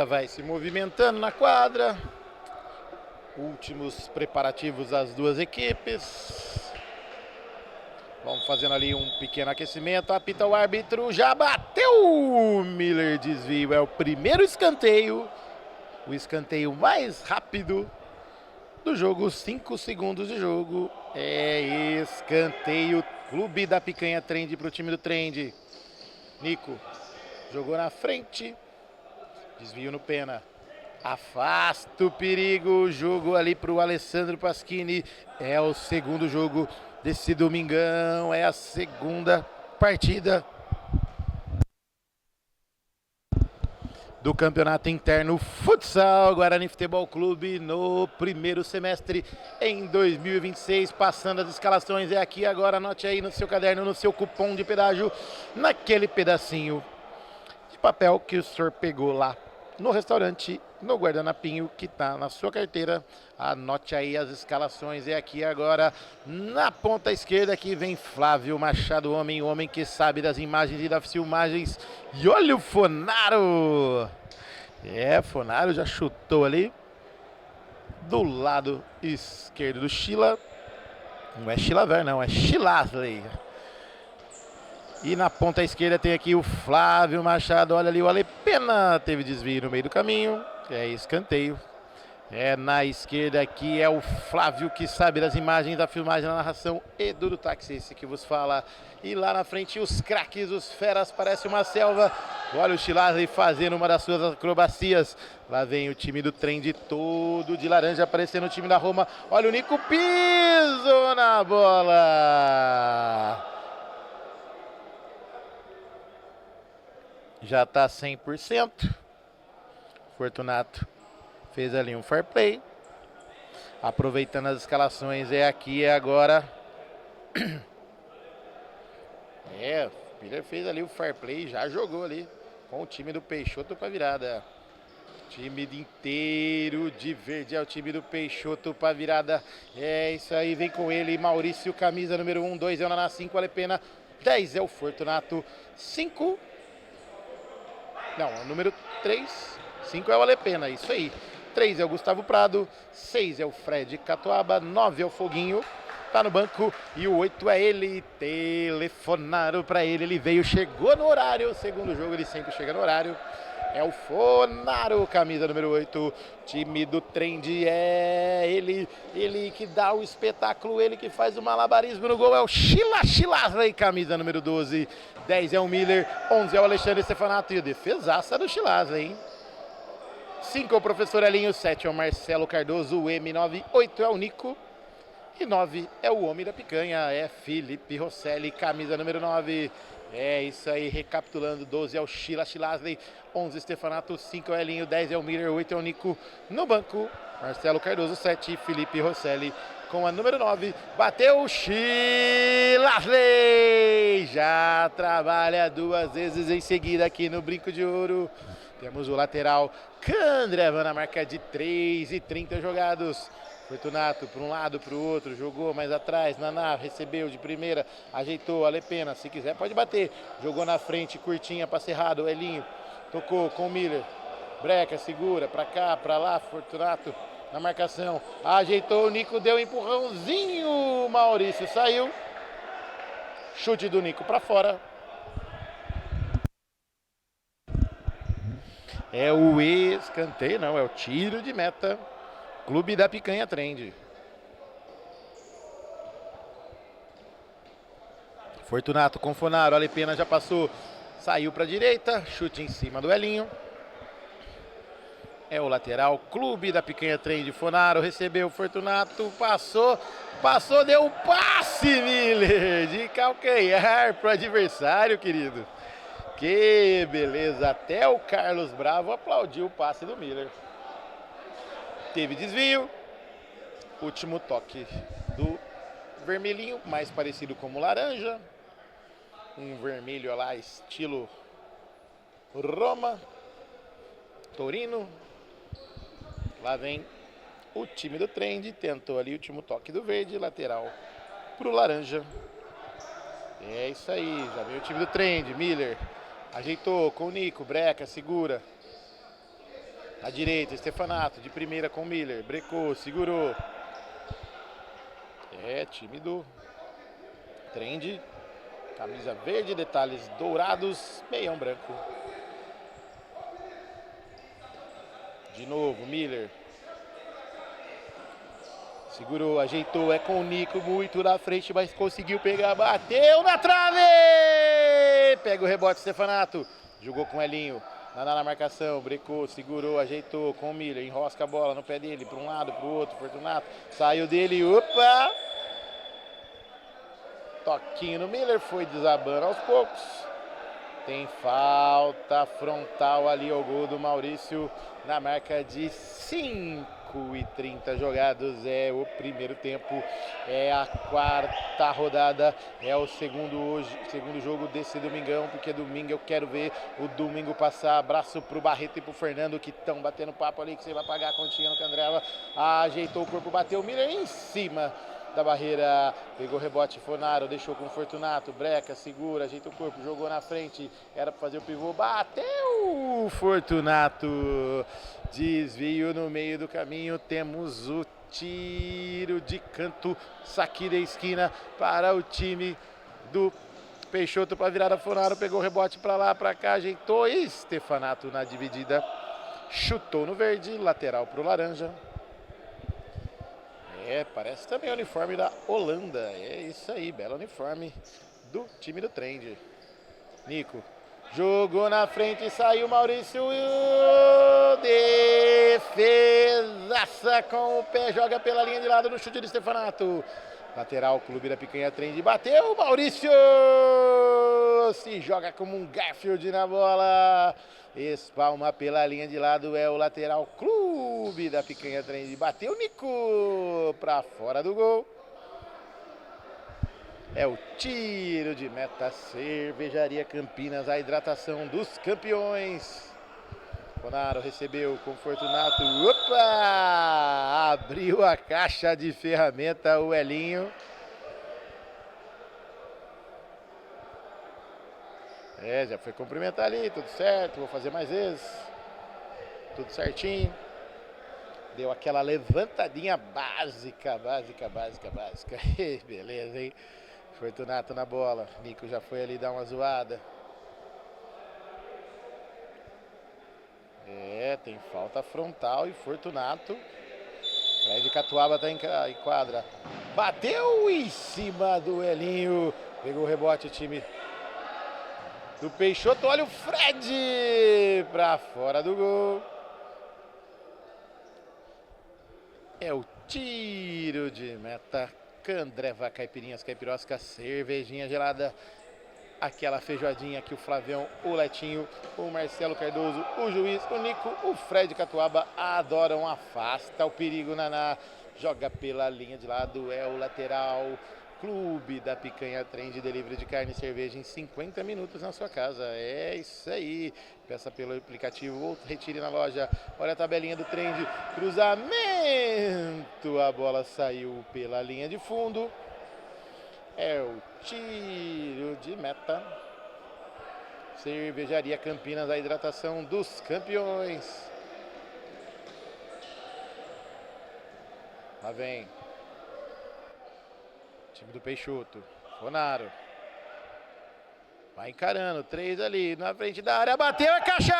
vai se movimentando na quadra. Últimos preparativos das duas equipes. Vamos fazendo ali um pequeno aquecimento. Apita o árbitro, já bateu! Miller desvio, é o primeiro escanteio. O escanteio mais rápido do jogo, 5 segundos de jogo. É escanteio. Clube da Picanha Trend para o time do Trend. Nico jogou na frente. Desvio no Pena. Afasta o perigo. Jogo ali para o Alessandro Pasquini. É o segundo jogo desse domingão. É a segunda partida do Campeonato Interno Futsal Guarani Futebol Clube no primeiro semestre em 2026. Passando as escalações, é aqui agora. Anote aí no seu caderno, no seu cupom de pedágio, naquele pedacinho de papel que o senhor pegou lá no restaurante, no guardanapinho que tá na sua carteira. Anote aí as escalações. É aqui agora na ponta esquerda que vem Flávio Machado, o homem que sabe das imagens e das filmagens. E olha o Fonaro! Fonaro já chutou ali do lado esquerdo do Sheila. Não é Chilaver, não, é Chilasley. E na ponta esquerda tem aqui o Flávio Machado. Olha ali o Alepena. Teve desvio no meio do caminho. É escanteio. Na esquerda aqui é o Flávio que sabe das imagens, da filmagem, da narração. Edu do Táxi, esse que vos fala. E lá na frente os craques, os feras, parece uma selva. Olha o Chilasley fazendo uma das suas acrobacias. Lá vem o time do Trend todo de laranja aparecendo o time da Roma. Olha o Nico, piso na bola. Já está 100%. Fortunato fez ali um fair play. Aproveitando as escalações, é aqui, é agora. O Miller fez ali o fair play, já jogou ali com o time do Peixoto para virada. Time inteiro de verde é o time do Peixoto para virada. É isso aí, vem com ele, Maurício, camisa número 1, 2 é o Naná, 5 Alepena, 10 é o Fortunato, 5... Não, o número 3, 5 é o Alepena, isso aí. 3 é o Gustavo Prado, 6 é o Fred Catuaba, 9 é o Foguinho, tá no banco. E o 8 é ele, telefonaram pra ele, ele veio, chegou no horário. Segundo jogo ele sempre chega no horário. É o Fonaro, camisa número 8, time do Trend, é ele que dá o espetáculo, ele que faz o malabarismo no gol, é o Chilasley, camisa número 12, 10 é o Miller, 11 é o Alexandre Stefanato e a defesaça do Chilasley, hein? 5 é o professor Elinho, 7 é o Marcelo Cardoso, o M9, 8 é o Nico e 9 é o homem da picanha, é Felipe Rosselli, camisa número 9. É isso aí, recapitulando, 12 é o Chilasley, 11 Stefanato, 5 é o Elinho, 10 é o Miller, 8 é o Nico. No banco, Marcelo Cardoso, 7, Felipe Rosselli com a número 9. Bateu o Chilasley, já trabalha 2 vezes em seguida aqui no Brinco de Ouro. Temos o lateral Candreva na marca de 3:30 jogados. Fortunato para um lado, para o outro, jogou mais atrás, Naná recebeu de primeira, ajeitou, Alepena, se quiser pode bater, jogou na frente, curtinha, passe errado, Elinho, tocou com o Miller, Breca, segura, para cá, para lá, Fortunato na marcação, ajeitou, o Nico deu um empurrãozinho, Maurício saiu, chute do Nico para fora. É o escanteio, não, é o tiro de meta. Clube da Picanha Trend. Fortunato com Fonaro, Alepena já passou, saiu para a direita, chute em cima do Elinho. É o lateral, Clube da Picanha Trend, Fonaro recebeu, Fortunato passou, deu um passe, Miller, de calcanhar para o adversário, querido. Que beleza, até o Carlos Bravo aplaudiu o passe do Miller. Teve desvio, último toque do vermelhinho, mais parecido como laranja, um vermelho lá estilo Roma, Torino. Lá vem o time do Trend, tentou ali o último toque do verde, lateral pro laranja. É isso aí, já vem o time do Trend, Miller ajeitou com o Nico, Breca, segura. À direita, Stefanato, de primeira com Miller. Brecou, segurou. Time do Trend. Camisa verde, detalhes dourados, meião branco. De novo, Miller. Segurou, ajeitou, é com o Nico, muito na frente, mas conseguiu pegar, bateu na trave! Pega o rebote, Stefanato. Jogou com o Elinho. Naná na marcação, brecou, segurou, ajeitou com o Miller, enrosca a bola no pé dele, para um lado, para o outro, Fortunato, saiu dele, opa! Toquinho no Miller, foi desabando aos poucos. Tem falta frontal ali ao gol do Maurício na marca de 5:30 jogados. É o primeiro tempo, é a quarta rodada, é o segundo jogo desse domingão, porque domingo eu quero ver o domingo passar. Abraço pro Barreto e pro Fernando que estão batendo papo ali, que você vai pagar a continha no Candreva. Ajeitou o corpo, bateu o Miller em cima da barreira, pegou o rebote, Fonaro, deixou com o Fortunato, breca, segura, ajeita o corpo, jogou na frente, era para fazer o pivô, bateu o Fortunato, desvio no meio do caminho, temos o tiro de canto, saque da esquina para o time do Peixoto para virada. Fonaro pegou o rebote para lá, para cá, ajeitou, e Stefanato na dividida, chutou no verde, lateral para o laranja. Parece também o uniforme da Holanda. É isso aí, belo uniforme do time do Trend. Nico jogou na frente, saiu Maurício. Defesaça com o pé, joga pela linha de lado no chute de Stefanato. Lateral, Clube da Picanha Trend, bateu Maurício. Se joga como um Garfield na bola. Espalma pela linha de lado, é o lateral Clube da Picanha Trend. Bateu Nico para fora do gol. É o tiro de meta, Cervejaria Campinas, a hidratação dos campeões. Fonaro recebeu com Fortunato. Opa! Abriu a caixa de ferramenta o Elinho. Já foi cumprimentar ali, tudo certo, vou fazer mais vezes. Tudo certinho. Deu aquela levantadinha básica. Beleza, hein? Fortunato na bola. Nico já foi ali dar uma zoada. Tem falta frontal e Fortunato. Fred Catuaba tá em quadra. Bateu em cima do Elinho. Pegou o rebote, time do Peixoto. Olha o Fred pra fora do gol. É o tiro de meta. Candreva, caipirinhas, caipirosca, cervejinha gelada. Aquela feijoadinha que o Flavião, o Letinho, o Marcelo Cardoso, o Juiz, o Nico, o Fred Catuaba adoram. Afasta o perigo, Naná. Joga pela linha de lado, é o lateral Clube da Picanha Trend, delivery de carne e cerveja em 50 minutos na sua casa. É isso aí. Peça pelo aplicativo ou retire na loja. Olha a tabelinha do Trend. Cruzamento. A bola saiu pela linha de fundo. É o tiro de meta. Cervejaria Campinas, a hidratação dos campeões. Lá vem time do Peixoto. Fonaro. Vai encarando. 3 ali na frente da área. Bateu a caixa!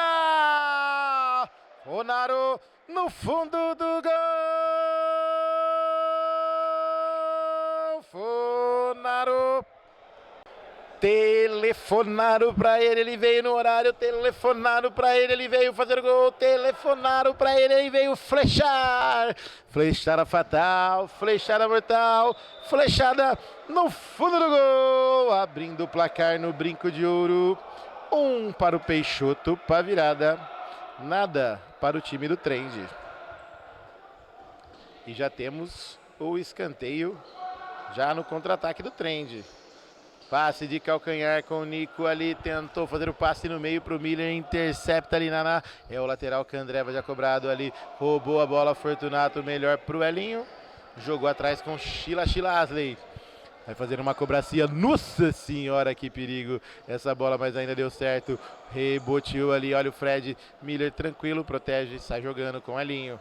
Fonaro no fundo do gol. Fonaro. Telefonaram pra ele veio no horário. Telefonaram pra ele veio fazer o gol. Telefonaram pra ele veio flechar. Flechada fatal, flechada mortal, flechada no fundo do gol. Abrindo o placar no brinco de ouro. 1 para o Peixoto, para virada. Nada para o time do Trend. E já temos o escanteio já no contra-ataque do Trend. Passe de calcanhar com o Nico ali, tentou fazer o passe no meio para o Miller, intercepta ali, Naná. É o lateral Candreva já cobrado ali, roubou a bola, Fortunato melhor para o Elinho. Jogou atrás com Sheila Asley. Vai fazer uma cobracia. Nossa senhora, que perigo essa bola, mas ainda deu certo. Reboteou ali, olha o Fred Miller tranquilo, protege, sai jogando com Elinho.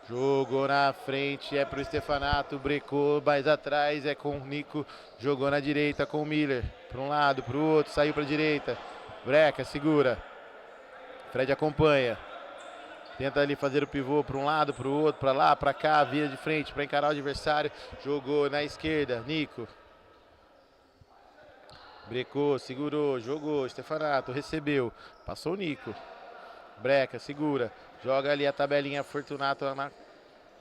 Jogou na frente, é pro Stefanato, brecou mais atrás, é com o Nico. Jogou na direita com o Miller. Para um lado, para o outro, saiu para a direita. Breca, segura. Fred acompanha. Tenta ali fazer o pivô para um lado, para o outro, para lá, para cá, vira de frente para encarar o adversário. Jogou na esquerda, Nico. Brecou, segurou, jogou, Stefanato, recebeu. Passou o Nico. Breca, segura. Joga ali a tabelinha, Fortunato na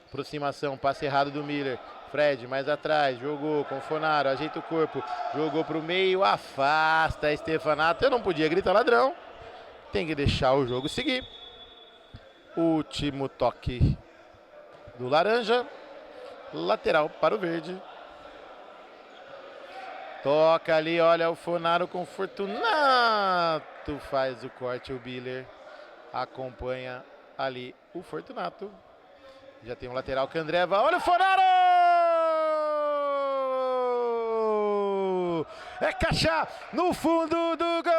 aproximação, passe errado do Miller. Fred mais atrás, jogou com o Fonaro, ajeita o corpo. Jogou para o meio, afasta Stefanato. Eu não podia gritar ladrão. Tem que deixar o jogo seguir. Último toque do laranja. Lateral para o verde. Toca ali, olha o Fonaro com Fortunato. Faz o corte, o Miller acompanha ali o Fortunato. Já tem um lateral, Candreva. Olha o Fonaro! É caixa no fundo do gol!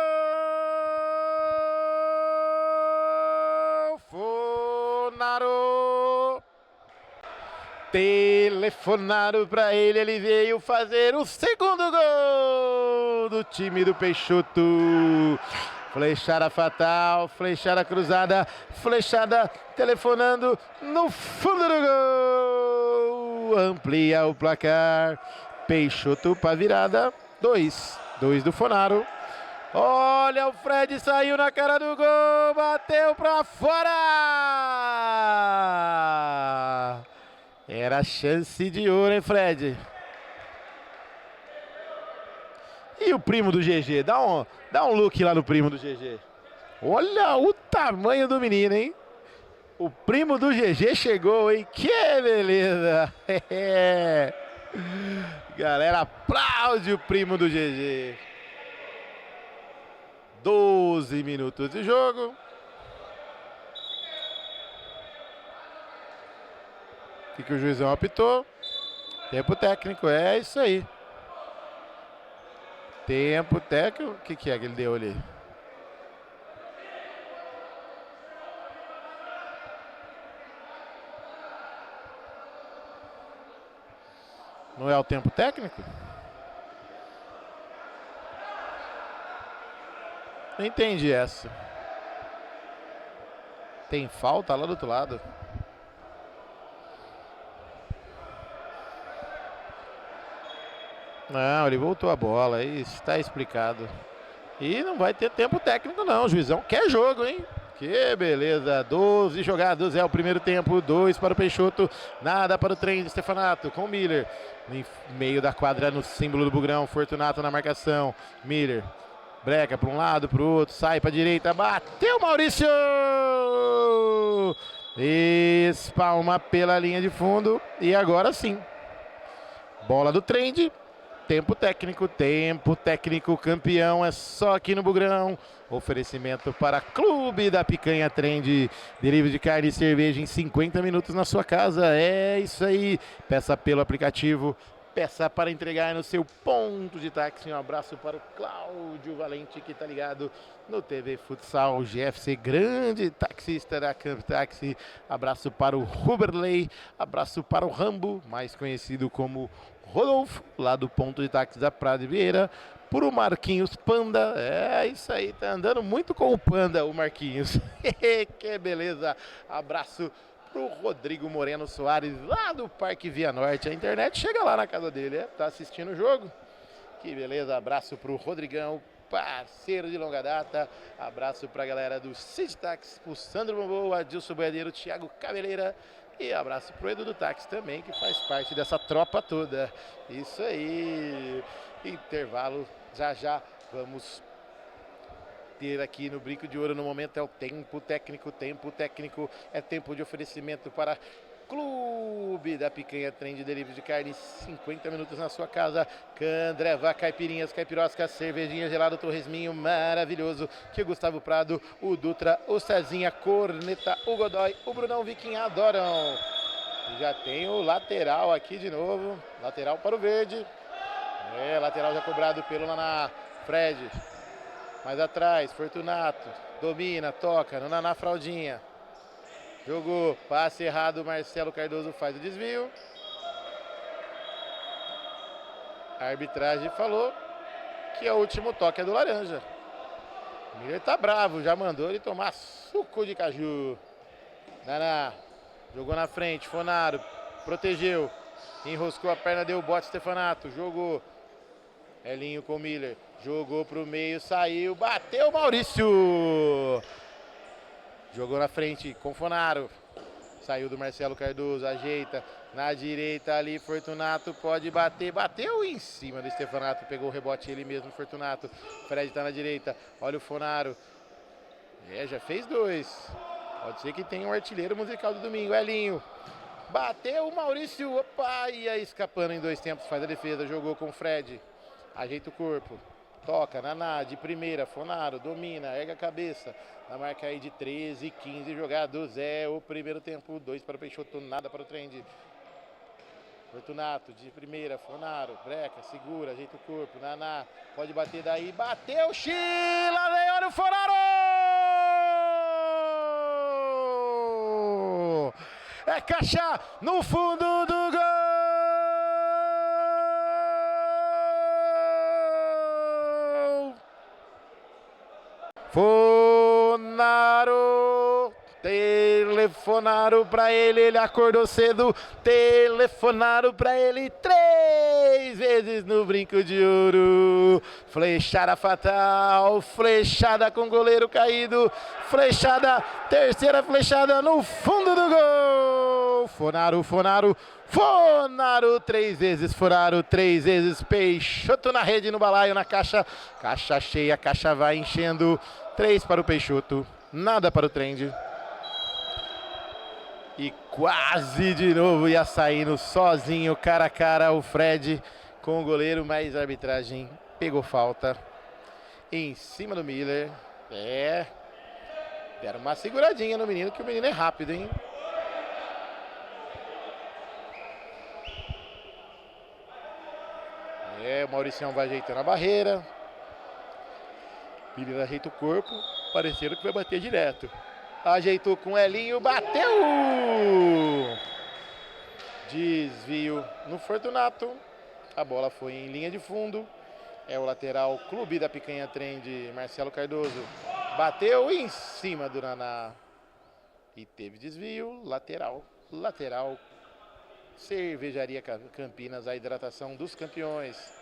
Fonaro! Telefonaram para ele veio fazer o segundo gol do time do Peixoto. Flechada fatal, flechada cruzada, flechada telefonando no fundo do gol. Amplia o placar. Peixoto para virada. 2 do Fonaro. Olha, o Fred saiu na cara do gol, bateu para fora. Era chance de ouro, hein, Fred? E o primo do GG? Dá um look lá no primo do GG. Olha o tamanho do menino, hein? O primo do GG chegou, hein? Que beleza! Galera, aplaude o primo do GG. 12 minutos de jogo. O que o juizão apitou? Tempo técnico, é isso aí. Tempo técnico, o que é que ele deu ali? Não é o tempo técnico? Não entendi essa. Tem falta lá do outro lado. Não, ele voltou a bola, está explicado. E não vai ter tempo técnico não, o juizão quer jogo, hein? Que beleza, 12 jogados, é o primeiro tempo, 2 para o Peixoto, nada para o trem de Stefanato, com o Miller. Em meio da quadra, no símbolo do Bugrão, Fortunato na marcação, Miller. Breca para um lado, para o outro, sai para a direita, bateu Maurício! Espalma pela linha de fundo e agora sim. Bola do Trend. Tempo técnico, campeão é só aqui no Bugrão. Oferecimento para Clube da Picanha Trend. Delivery de carne e cerveja em 50 minutos na sua casa. É isso aí. Peça pelo aplicativo. Peça para entregar no seu ponto de táxi. Um abraço para o Cláudio Valente, que está ligado no TV Futsal GFC, grande taxista da Camp Taxi. Abraço para o Huberley. Abraço para o Rambo, mais conhecido como Rodolfo, lá do ponto de táxi da Praia de Vieira. Por o Marquinhos Panda. É isso aí, tá andando muito com o Panda, o Marquinhos. Que beleza. Abraço pro Rodrigo Moreno Soares, lá do Parque Via Norte. A internet chega lá na casa dele, tá assistindo o jogo. Que beleza, abraço pro Rodrigão, parceiro de longa data. Abraço pra galera do Cid Tax, pro Sandro Bombou, Adilson Boiadeiro, Thiago Cabeleira. E abraço pro Edu do Táxi também, que faz parte dessa tropa toda. Isso aí, intervalo, já vamos ter aqui no Brinco de Ouro. No momento é o tempo técnico, é tempo de oferecimento para Clube da Picanha Trend, delivery de carne, 50 minutos na sua casa. Candreva, caipirinhas, caipiroscas, cervejinha gelada, torresminho maravilhoso, que o Gustavo Prado, o Dutra, o Cezinha, Corneta, o Godoy, o Brunão Viking adoram. E já tem o lateral aqui de novo. Lateral para o verde. Lateral já cobrado pelo Naná. Fred. Mais atrás, Fortunato. Domina, toca no Naná Fraldinha. Jogou, passe errado, Marcelo Cardoso faz o desvio. A arbitragem falou que o último toque é do laranja. O Miller tá bravo, já mandou ele tomar suco de caju. Naná, jogou na frente, Fonaro, protegeu. Enroscou a perna, deu o bote, Stefanato, jogou. Elinho com o Miller, jogou pro meio, saiu, bateu Maurício. Jogou na frente com Fonaro. Saiu do Marcelo Cardoso, ajeita. Na direita ali, Fortunato pode bater. Bateu em cima do Stefanato. Pegou o rebote ele mesmo, Fortunato. Fred tá na direita. Olha o Fonaro. Já fez 2. Pode ser que tenha um artilheiro musical do domingo. Elinho. Bateu o Maurício. Opa! Ia escapando em 2 tempos. Faz a defesa. Jogou com o Fred. Ajeita o corpo. Toca, Naná, de primeira, Fonaro, domina, erga a cabeça. Na marca aí de 13, 15 jogados. O primeiro tempo, 2 para o Peixoto, nada para o Trend. Fortunato, de primeira, Fonaro, breca, segura, ajeita o corpo. Naná, pode bater daí, bateu, Sheila, olha o Fonaro! É caixa no fundo do gol! Fonaro, telefonaram pra ele acordou cedo, telefonaram pra ele 3 vezes no brinco de ouro. Flechada fatal, flechada com goleiro caído, flechada, terceira flechada no fundo do gol. Fonaro, 3 vezes, Fonaro 3 vezes, Peixoto na rede, no balaio, na caixa, caixa cheia, caixa vai enchendo. 3 para o Peixoto, nada para o Trend. E quase de novo ia saindo sozinho, cara a cara, o Fred com o goleiro, mas a arbitragem pegou falta em cima do Miller. Deram uma seguradinha no menino, que o menino é rápido, hein? O Mauricião vai ajeitando a barreira. Miller ajeita o corpo, parecendo que vai bater direto. Ajeitou com o Elinho, bateu! Desvio no Fortunato. A bola foi em linha de fundo. É o lateral Clube da Picanha Trend, Marcelo Cardoso. Bateu em cima do Naná. E teve desvio, lateral. Cervejaria Campinas, a hidratação dos campeões.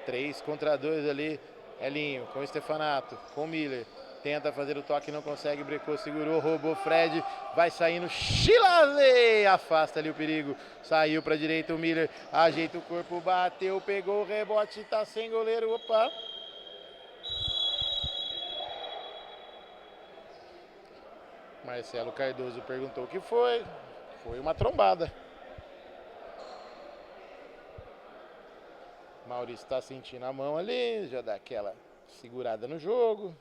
3 contra 2 ali. Elinho com o Stefanato, com o Miller. Tenta fazer o toque, não consegue, brecou, segurou, roubou, Fred. Vai saindo, Chilale! Afasta ali o perigo. Saiu para a direita o Miller. Ajeita o corpo, bateu, pegou o rebote, tá sem goleiro. Opa! Marcelo Cardoso perguntou o que foi. Foi uma trombada. Maurício está sentindo a mão ali, já dá aquela segurada no jogo.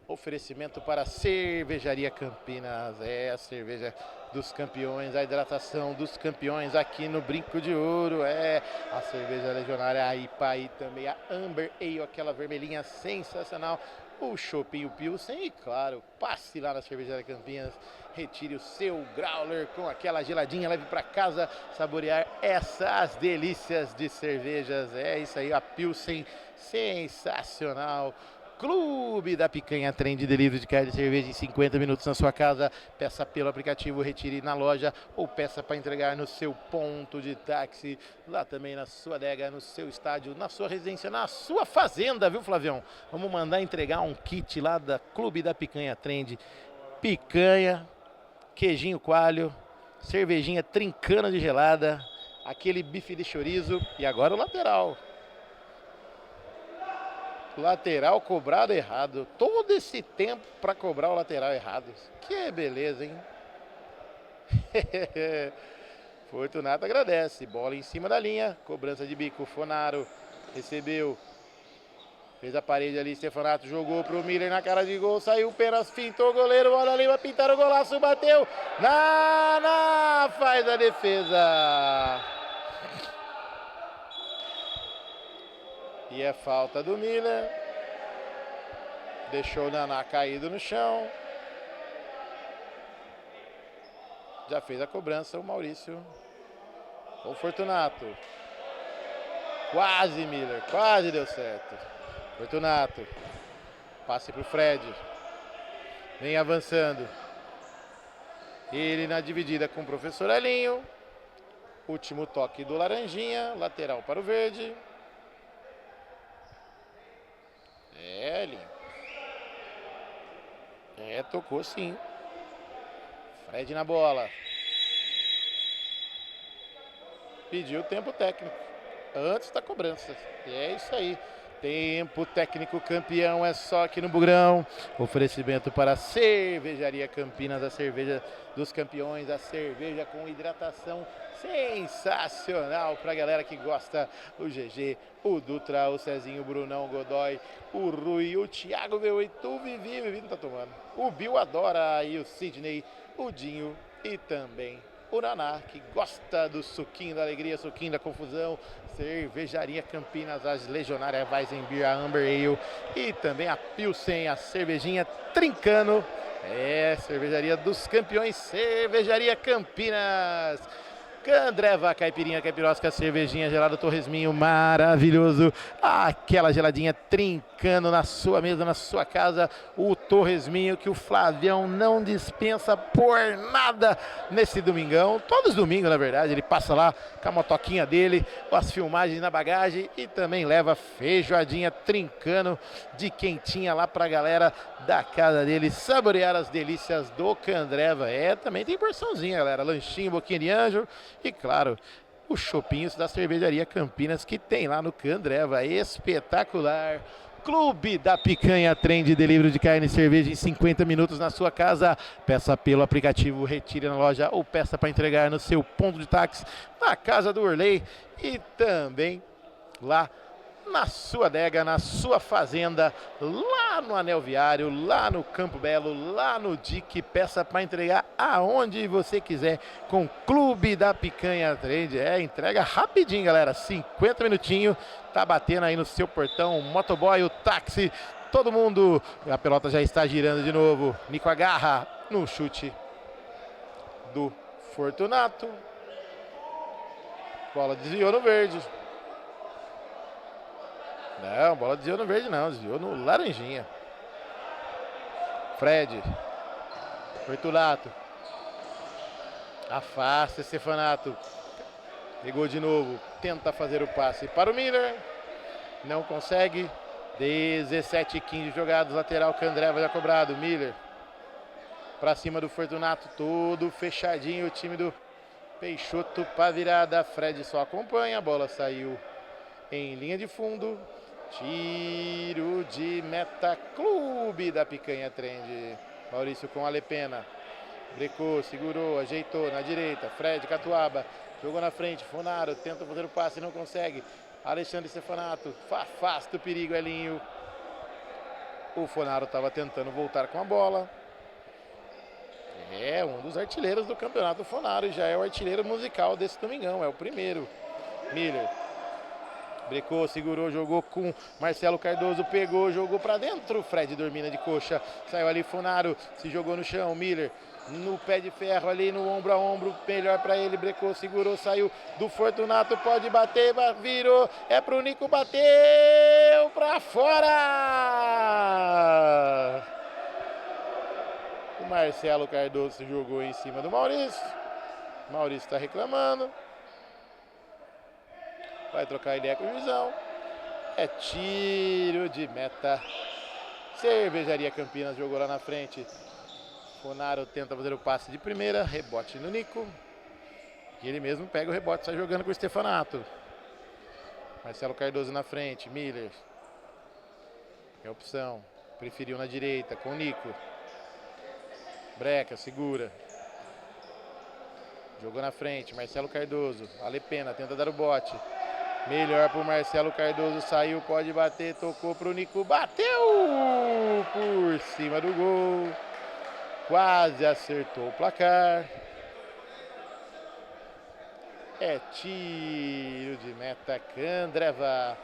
Oferecimento para a Cervejaria Campinas, a cerveja dos campeões, a hidratação dos campeões aqui no Brinco de Ouro, a cerveja legionária, a IPA e também a Amber Ale, aquela vermelhinha sensacional, o Chopinho Pilsen e claro, passe lá na Cervejaria Campinas, retire o seu growler com aquela geladinha, leve para casa, saborear essas delícias de cervejas, isso aí, a Pilsen sensacional. Clube da Picanha Trend, delivery de carne e cerveja em 50 minutos na sua casa. Peça pelo aplicativo, retire na loja ou peça para entregar no seu ponto de táxi, lá também na sua adega, no seu estádio, na sua residência, na sua fazenda, viu, Flavião? Vamos mandar entregar um kit lá da Clube da Picanha Trend. Picanha, queijinho coalho, cervejinha trincana de gelada, aquele bife de chorizo e agora o lateral. Lateral cobrado errado. Todo esse tempo para cobrar o lateral errado. Que beleza, hein? Fortunato agradece. Bola em cima da linha. Cobrança de bico. Fonaro recebeu. Fez a parede ali, Stefanato jogou pro Miller na cara de gol, saiu pênalti, fintou o goleiro, bola ali, vai pintar o golaço, bateu, faz a defesa. E é falta do Miller, deixou o Naná caído no chão. Já fez a cobrança o Maurício. O Fortunato. Quase, Miller, quase deu certo. Fortunato. Passe pro Fred. Vem avançando. Ele na dividida com o professor Elinho. Último toque do Laranjinha. Lateral para o Verde. Elinho. Tocou sim. Fred na bola. Pediu tempo técnico antes da cobrança. E é isso aí. Tempo técnico campeão é só aqui no Bugrão. Oferecimento para a Cervejaria Campinas, a cerveja dos campeões, a cerveja com hidratação sensacional para a galera que gosta. O GG, o Dutra, o Cezinho, o Brunão, o Godoy, o Rui, o Thiago V8, o Vivi não tá tomando. O Bill adora, e o Sidney, o Dinho e também o Naná, que gosta do suquinho da alegria, suquinho da confusão. Cervejaria Campinas, as legionárias Weizenbier, a Amber Ale e também a Pilsen, a cervejinha Trincano. Cervejaria dos campeões, Cervejaria Campinas. Candreva, caipirinha, caipirosca, cervejinha gelada, torresminho maravilhoso. Aquela geladinha Trincano na sua mesa, na sua casa. O torresminho que o Flavião não dispensa por nada nesse domingão. Todos os domingos, na verdade, ele passa lá com a motoquinha dele, com as filmagens na bagagem e também leva feijoadinha Trincano de quentinha lá pra galera da casa dele saborear as delícias do Candreva. Também tem porçãozinha, galera. Lanchinho, boquinha de anjo. E claro, os chopinhos da Cervejaria Campinas que tem lá no Candreva. Espetacular. Clube da Picanha, trem de delivery de carne e cerveja em 50 minutos na sua casa. Peça pelo aplicativo, retire na loja ou peça para entregar no seu ponto de táxi, na casa do Orley e também lá na sua adega, na sua fazenda, lá no Anel Viário, lá no Campo Belo, lá no DIC, peça para entregar aonde você quiser com o Clube da Picanha Trend. Entrega rapidinho, galera, 50 minutinhos, tá batendo aí no seu portão, o motoboy, o táxi, todo mundo. A pelota já está girando de novo, Nico agarra no chute do Fortunato, bola desviou no verde. Não, bola desviou no verde não, desviou no Laranjinha. Fred. Fortunato. Afasta Stefanato. Pegou de novo, tenta fazer o passe para o Miller. Não consegue. 17-15 jogados, lateral, Candreva já cobrado. Miller. Para cima do Fortunato, todo fechadinho o time do Peixoto para virada. Fred só acompanha, a bola saiu em linha de fundo. Tiro de meta, Clube da Picanha Trend. Maurício com a Lepena. Brecou, segurou, ajeitou na direita. Fred Catuaba jogou na frente. Funaro tenta fazer o passe, não consegue. Alexandre Stefanato afasta o perigo, Elinho. O Funaro estava tentando voltar com a bola. Um dos artilheiros do campeonato, o Funaro, e já é o artilheiro musical desse domingão. É o primeiro. Miller. Brecou, segurou, jogou com Marcelo Cardoso, pegou, jogou pra dentro. Fred dormindo de coxa, saiu ali, Funaro, se jogou no chão. Miller no pé de ferro ali, no ombro a ombro, melhor pra ele. Brecou, segurou, saiu do Fortunato, pode bater, virou, é pro Nico, bateu pra fora. O Marcelo Cardoso se jogou em cima do Maurício. Maurício tá reclamando. Vai trocar ideia com o juizão. É tiro de meta. Cervejaria Campinas jogou lá na frente. Funaro tenta fazer o passe de primeira. Rebote no Nico. E ele mesmo pega o rebote, sai jogando com o Stefanato. Marcelo Cardoso na frente. Miller. É opção. Preferiu na direita com o Nico. Breca, segura. Jogou na frente. Marcelo Cardoso. Alepena tenta dar o bote. Melhor pro Marcelo Cardoso, saiu, pode bater, tocou pro Nico, bateu por cima do gol. Quase acertou o placar. É tiro de meta, Candreva.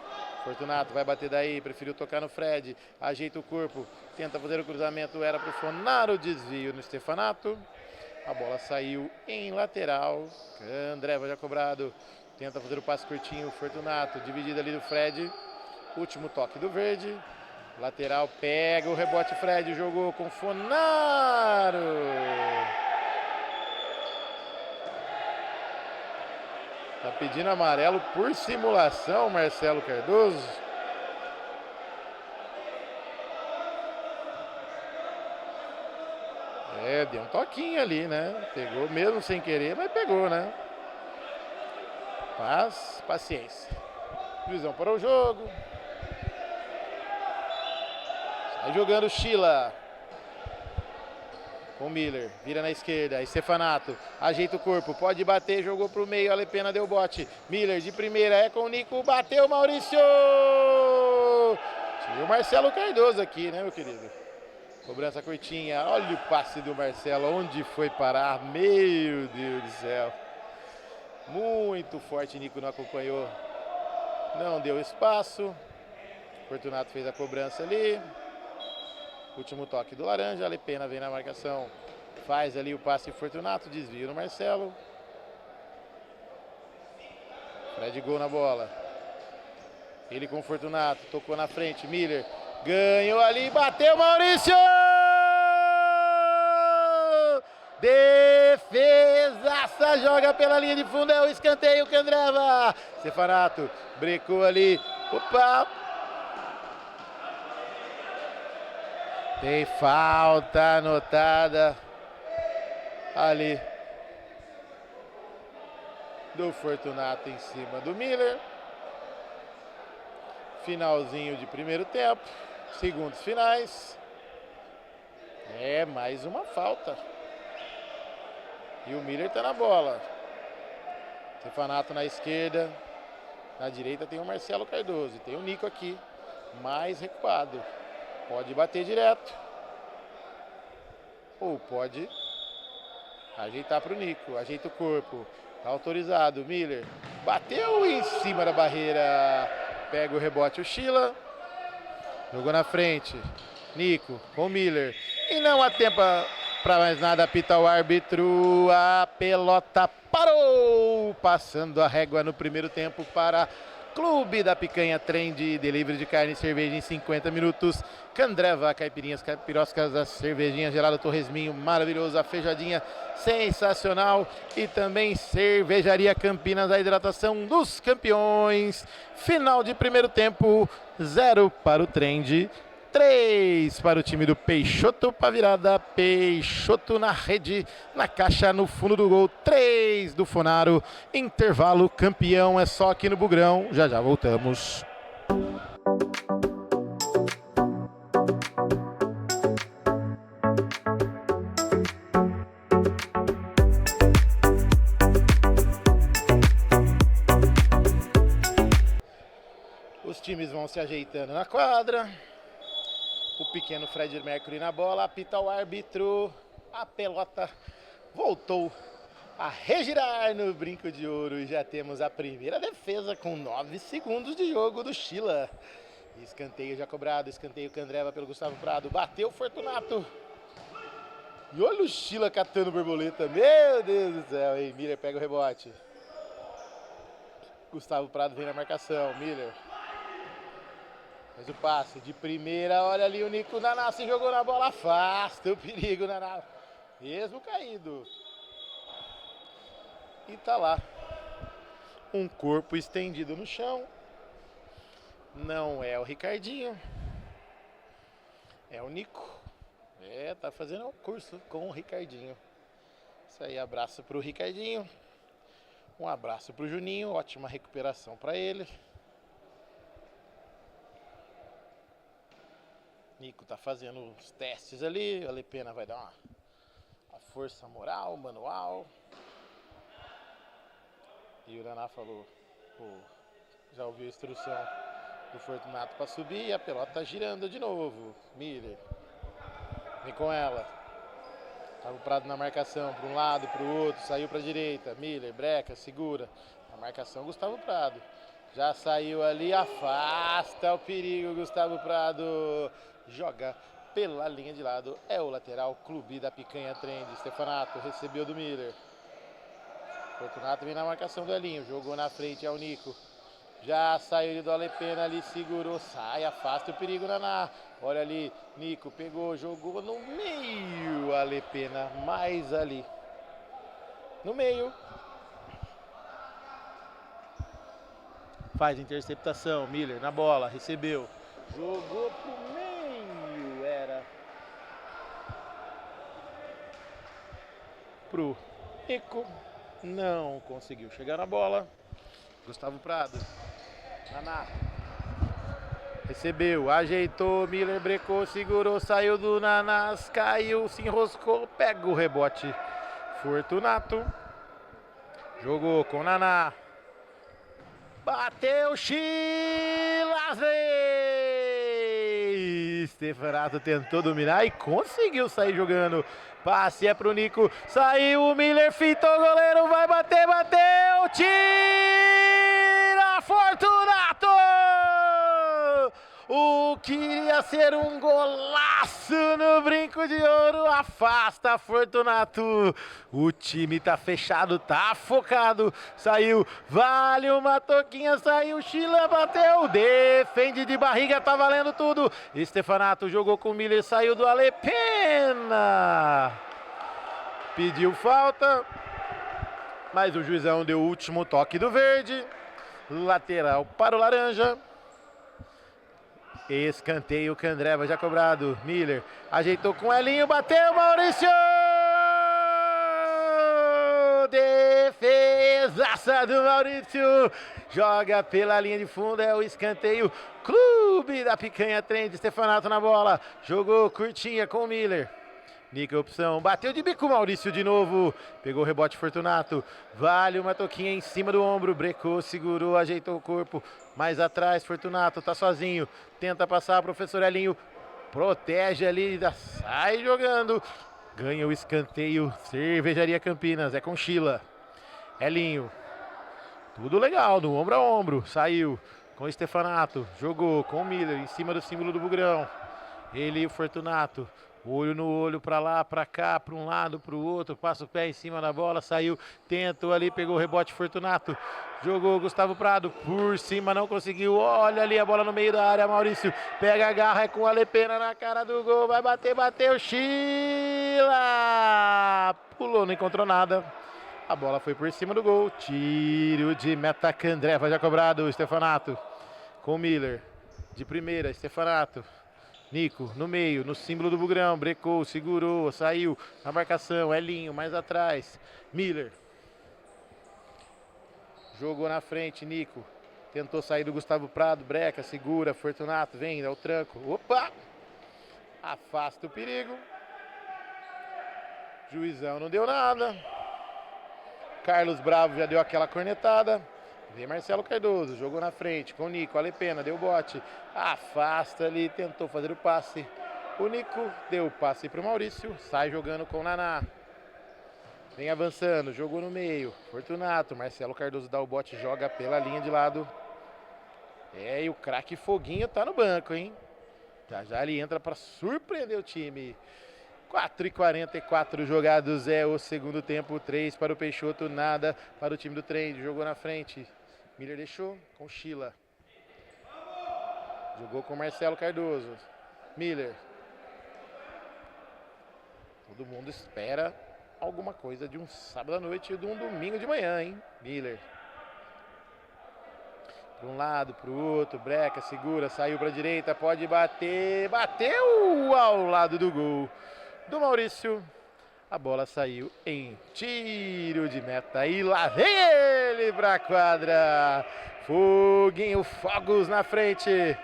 Fortunato vai bater daí, preferiu tocar no Fred. Ajeita o corpo, tenta fazer o cruzamento, era pro Fonaro, desvio no Stefanato. A bola saiu em lateral. Candreva já cobrado. Tenta fazer o passe curtinho, Fortunato, dividido ali do Fred. Último toque do verde. Lateral, pega o rebote, Fred jogou com Fonaro. Tá pedindo amarelo por simulação, Marcelo Cardoso. É, deu um toquinho ali, né? Pegou mesmo sem querer, mas pegou, né? Mas, paciência. Juizão para o jogo. Sai jogando Sheila. Com Miller, vira na esquerda, Stefanato, ajeita o corpo, pode bater, jogou pro meio, Alepena deu bote. Miller de primeira, é com o Nico, bateu Maurício! Tinha o Marcelo Cardoso aqui, né, meu querido? Cobrança curtinha, olha o passe do Marcelo, onde foi parar? Meu Deus do céu. Muito forte, Nico não acompanhou, não deu espaço. Fortunato fez a cobrança ali. Último toque do laranja, Alepena vem na marcação, faz ali o passe Fortunato, desvio no Marcelo. Fred gol na bola. Ele com o Fortunato, tocou na frente, Miller, ganhou ali, bateu Maurício! Defesaça, joga pela linha de fundo, é o escanteio, Candreva. Stefanato, brecou ali, opa! Tem falta anotada ali do Fortunato em cima do Miller. Finalzinho de primeiro tempo, segundos finais. É, mais uma falta. E o Miller tá na bola. Stefanato na esquerda. Na direita tem o Marcelo Cardoso. E tem o Nico aqui, mais recuado. Pode bater direto. Ou pode ajeitar para o Nico. Ajeita o corpo. Tá autorizado. Miller bateu em cima da barreira. Pega o rebote o Sheila. Jogou na frente. Nico com o Miller. E não há tempo para mais nada. Apita o árbitro. A pelota parou. Passando a régua no primeiro tempo para Clube da Picanha, trem de delivery de carne e cerveja em 50 minutos. Candreva, caipirinhas, caipiroscas, a cervejinha gelada, torresminho maravilhoso, a feijoadinha sensacional e também Cervejaria Campinas, a hidratação dos campeões. Final de primeiro tempo, 0 para o trem, 3 para o time do Peixoto para virada. Peixoto na rede, na caixa, no fundo do gol. 3 do Fonaro. Intervalo, campeão é só aqui no Bugrão. Já já voltamos. Os times vão se ajeitando na quadra. O pequeno Fred Mercury na bola, apita o árbitro, a pelota voltou a regirar no brinco de ouro e já temos a primeira defesa com 9 segundos de jogo do Sheila. Escanteio já cobrado, escanteio Candreva pelo Gustavo Prado, bateu o Fortunato. E olha o Sheila catando borboleta, meu Deus do céu, hein? Miller pega o rebote. Gustavo Prado vem na marcação, Miller. Faz o passe de primeira, olha ali o Nico Nanassi jogou na bola, afasta o perigo, Nanassi, mesmo caído. E tá lá, um corpo estendido no chão, não é o Ricardinho, é o Nico. Tá fazendo um curso com o Ricardinho. Isso aí, abraço pro Ricardinho, um abraço pro Juninho, ótima recuperação para ele. Nico tá fazendo os testes ali, a Alepena vai dar uma força moral, manual. E o Naná falou, Já ouviu a instrução do Fortunato para subir e a pelota tá girando de novo. Miller vem com ela. Gustavo Prado na marcação, para um lado, para o outro, saiu para a direita. Miller, breca, segura. A marcação, Gustavo Prado. Já saiu ali, afasta o perigo, Gustavo Prado. Joga pela linha de lado. É o lateral, Clube da Picanha Trend. Stefanato recebeu do Miller. Fortunato vem na marcação do Elinho. Jogou na frente, é o Nico. Já saiu ele do Alepena ali, segurou, sai, afasta o perigo, Naná. Olha ali, Nico pegou, jogou no meio, Alepena, mais ali. No meio. Faz interceptação, Miller na bola, recebeu. Jogou pro meio, era pro Nico. Não conseguiu chegar na bola. Gustavo Prado. Naná. Recebeu, ajeitou, Miller brecou, segurou, saiu do Nanás, caiu, se enroscou, pega o rebote. Fortunato. Jogou com Naná. Bateu, Chilas. Stefanato tentou dominar e conseguiu sair jogando. Passe é pro Nico. Saiu o Miller, fitou o goleiro, vai bater, bateu, tira Fortunato! O que iria ser um golaço no brinco de ouro, afasta Fortunato. O time tá fechado, tá focado. Saiu, vale uma toquinha, saiu, Chila bateu, defende de barriga, tá valendo tudo. Stefanato jogou com o Miller, saiu do Alepena. Pediu falta, mas o juizão deu o último toque do verde. Lateral para o laranja. Escanteio, Candreva já cobrado. Miller ajeitou com o Elinho, bateu, Maurício! Defesaça do Maurício! Joga pela linha de fundo, é o escanteio. Clube da Picanha Trend, Stefanato na bola. Jogou curtinha com o Miller. Nico opção, bateu de bico Maurício de novo, pegou o rebote Fortunato, vale uma toquinha em cima do ombro, brecou, segurou, ajeitou o corpo, mais atrás Fortunato, tá sozinho, tenta passar, professor Elinho, protege ali, sai jogando, ganha o escanteio, Cervejaria Campinas, é com Chila, Elinho, tudo legal, no ombro a ombro, saiu com o Stefanato, jogou com o Miller, em cima do símbolo do Bugrão, ele e o Fortunato, olho no olho, pra lá, pra cá, pra um lado, pro outro, passa o pé em cima da bola, saiu, tentou ali, pegou o rebote Fortunato, jogou Gustavo Prado, por cima não conseguiu, olha ali a bola no meio da área, Maurício, pega a garra, é com o Alepena na cara do gol, vai bater, bateu, Chila, pulou, não encontrou nada, a bola foi por cima do gol, tiro de meta, Candreva já cobrado, Stefanato, com o Miller, de primeira, Stefanato, Nico, no meio, no símbolo do Bugrão, brecou, segurou, saiu na marcação, Elinho, mais atrás, Miller. Jogou na frente, Nico, tentou sair do Gustavo Prado, breca, segura, Fortunato, vem, dá o tranco, opa! Afasta o perigo. Juizão não deu nada. Carlos Bravo já deu aquela cornetada. Vem Marcelo Cardoso, jogou na frente com o Nico, Alepena, deu bote, afasta ali, tentou fazer o passe. O Nico deu o passe para o Maurício, sai jogando com o Naná. Vem avançando, jogou no meio, Fortunato, Marcelo Cardoso dá o bote, joga pela linha de lado. E o craque Foguinho tá no banco, hein? Já ele entra para surpreender o time. 4:44 jogados é o segundo tempo, 3 para o Peixoto, nada para o time do Trend, jogou na frente, Miller deixou com Chila, jogou com Marcelo Cardoso, Miller, todo mundo espera alguma coisa de um sábado à noite e de um domingo de manhã, hein, Miller, para um lado, para o outro, breca, segura, saiu para a direita, pode bater, bateu ao lado do gol do Maurício, a bola saiu em tiro de meta e lá vem ele pra quadra, Foguinho, fogos na frente,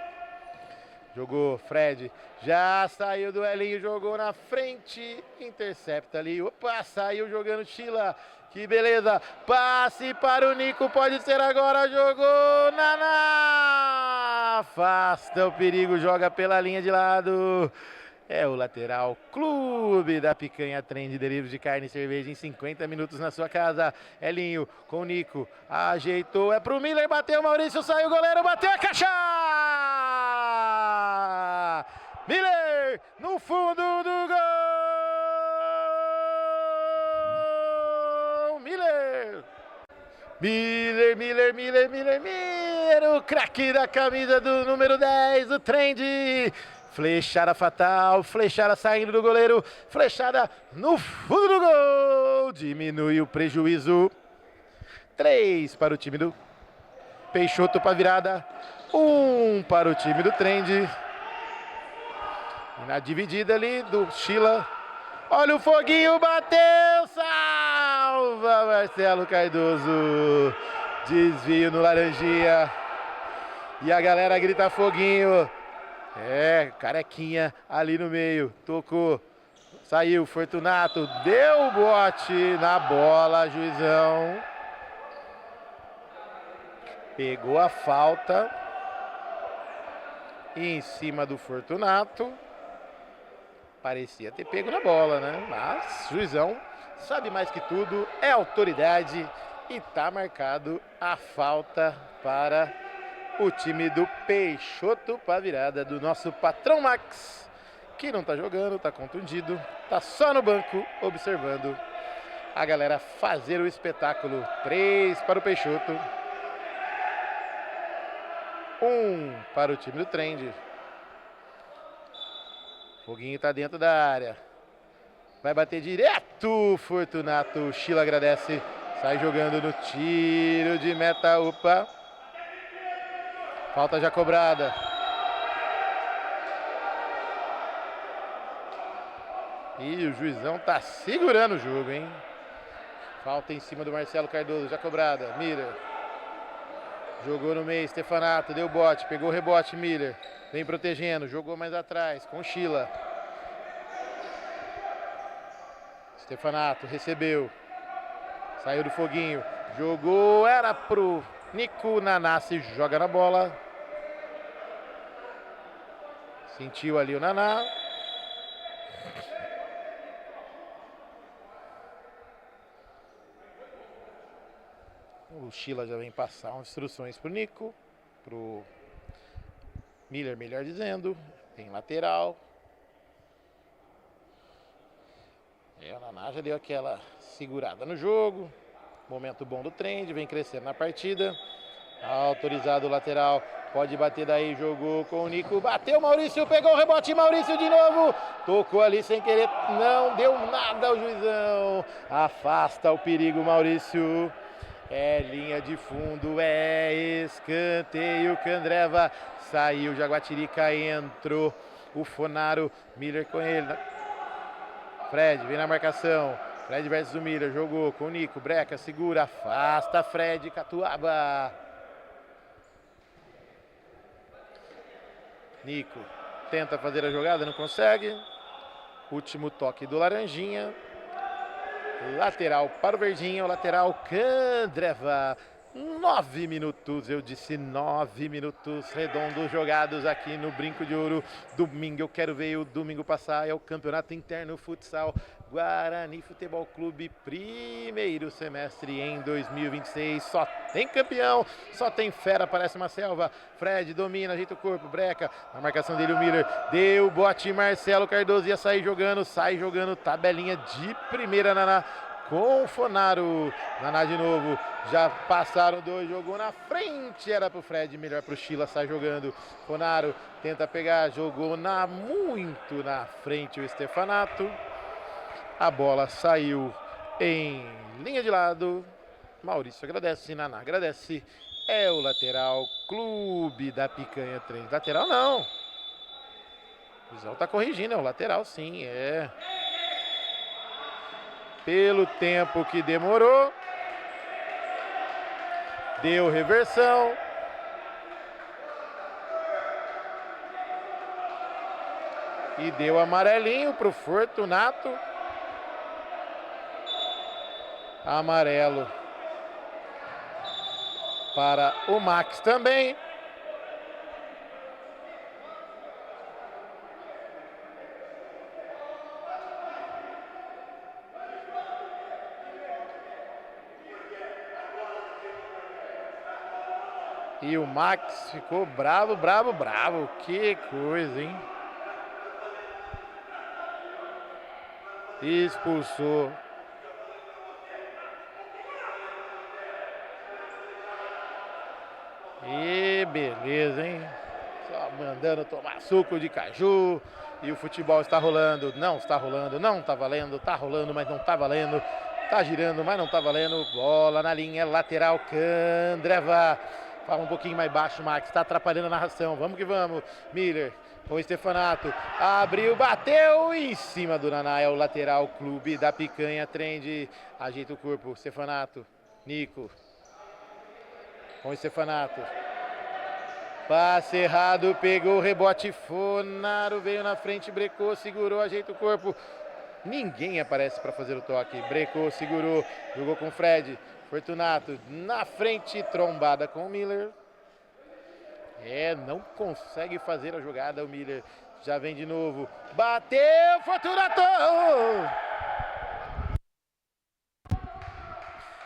Jogou, Fred, já saiu do Elinho, jogou na frente, intercepta ali, opa, saiu jogando Sheila, que beleza, passe para o Nico, pode ser agora, jogou, Naná, afasta o perigo, joga pela linha de lado, é o lateral, Clube da Picanha Trend, delivery de carne e cerveja em 50 minutos na sua casa, Elinho com o Nico, ajeitou, é pro Miller, bateu, Maurício, saiu o goleiro, bateu a caixa! Miller no fundo do gol! Miller! O craque da camisa do número 10, o Trend. Flechada fatal, flechada saindo do goleiro, flechada no fundo do gol. Diminui o prejuízo. 3 para o time do Peixoto para virada. 1 para o time do Trend. E na dividida ali do Sheila. Olha o foguinho, bateu, salva Marcelo Cardoso. Desvio no Laranjinha. E a galera grita foguinho. É, carequinha ali no meio. Tocou. Saiu, Fortunato. Deu bote na bola, juizão. Pegou a falta. Em cima do Fortunato. Parecia ter pego na bola, né? Mas juizão sabe mais que tudo, é autoridade e tá marcado a falta para o time do Peixoto para virada do nosso patrão Max, que não tá jogando, tá contundido, tá só no banco observando a galera fazer o espetáculo. 3 para o Peixoto, 1 para o time do Trend. Foguinho tá dentro da área. Vai bater direto, Fortunato. Sheila agradece. Sai jogando no tiro de meta. Opa. Falta já cobrada. E o juizão tá segurando o jogo, hein? Falta em cima do Marcelo Cardoso. Já cobrada. Miller. Jogou no meio. Stefanato. Deu bote. Pegou o rebote. Miller. Vem protegendo, jogou mais atrás com Sheila. Stefanato recebeu. Saiu do foguinho. Jogou, era pro Nico. Naná se joga na bola. Sentiu ali o Naná. O Sheila já vem passar umas instruções pro Nico. Pro Miller, melhor dizendo, tem lateral. A Naná já deu aquela segurada no jogo. Momento bom do Trend, vem crescendo na partida. Autorizado o lateral, pode bater daí, jogou com o Nico. Bateu, Maurício, pegou o rebote, Maurício de novo. Tocou ali sem querer, não deu nada ao juizão. Afasta o perigo, Maurício. É linha de fundo, é escanteio, Candreva. Saiu, Jaguatirica entrou, o Fonaro, Miller com ele. Fred, vem na marcação. Fred versus o Miller, jogou com o Nico, Breca, segura, afasta Fred, Catuaba. Nico tenta fazer a jogada, não consegue. Último toque do Laranjinha. Lateral para o Verdinho, lateral Candreva. 9 minutos, eu disse 9 minutos redondos jogados aqui no Brinco de Ouro. Domingo, eu quero ver o domingo passar, é o Campeonato Interno Futsal Guarani Futebol Clube, primeiro semestre em 2026. Só tem campeão, só tem fera, parece uma selva. Fred domina, ajeita o corpo, Breca, na marcação dele o Miller, deu bote, Marcelo Cardoso ia sair jogando, sai jogando, tabelinha de primeira, Naná. Com o Fonaro, Naná de novo, já passaram dois, jogou na frente, era pro Fred, melhor pro Sheila, sai jogando, Fonaro tenta pegar, jogou muito na frente o Stefanato, a bola saiu em linha de lado, Maurício agradece, Naná agradece, é o lateral, Clube da Picanha Trem, lateral não, o Zão tá corrigindo, é o lateral sim, é... Pelo tempo que demorou, deu reversão. E deu amarelinho pro Fortunato. Amarelo para o Max também. E o Max ficou bravo, bravo, bravo. Que coisa, hein? Expulsou. E beleza, hein? Só mandando tomar suco de caju. E o futebol está rolando. Não está rolando, não está valendo. Está rolando, mas não está valendo. Tá girando, mas não tá valendo. Bola na linha, lateral, Candreva. Fala um pouquinho mais baixo, Max. Tá atrapalhando a narração. Vamos que vamos. Miller com o Stefanato. Abriu, bateu em cima do Naná. É o lateral, Clube da Picanha. Trend. Ajeita o corpo. Stefanato. Nico. Com o Stefanato. Passe errado. Pegou o rebote. Fonaro veio na frente, brecou, segurou, ajeita o corpo. Ninguém aparece para fazer o toque. Brecou, segurou, jogou com o Fred. Fortunato na frente, trombada com o Miller. Não consegue fazer a jogada o Miller. Já vem de novo. Bateu, Fortunato!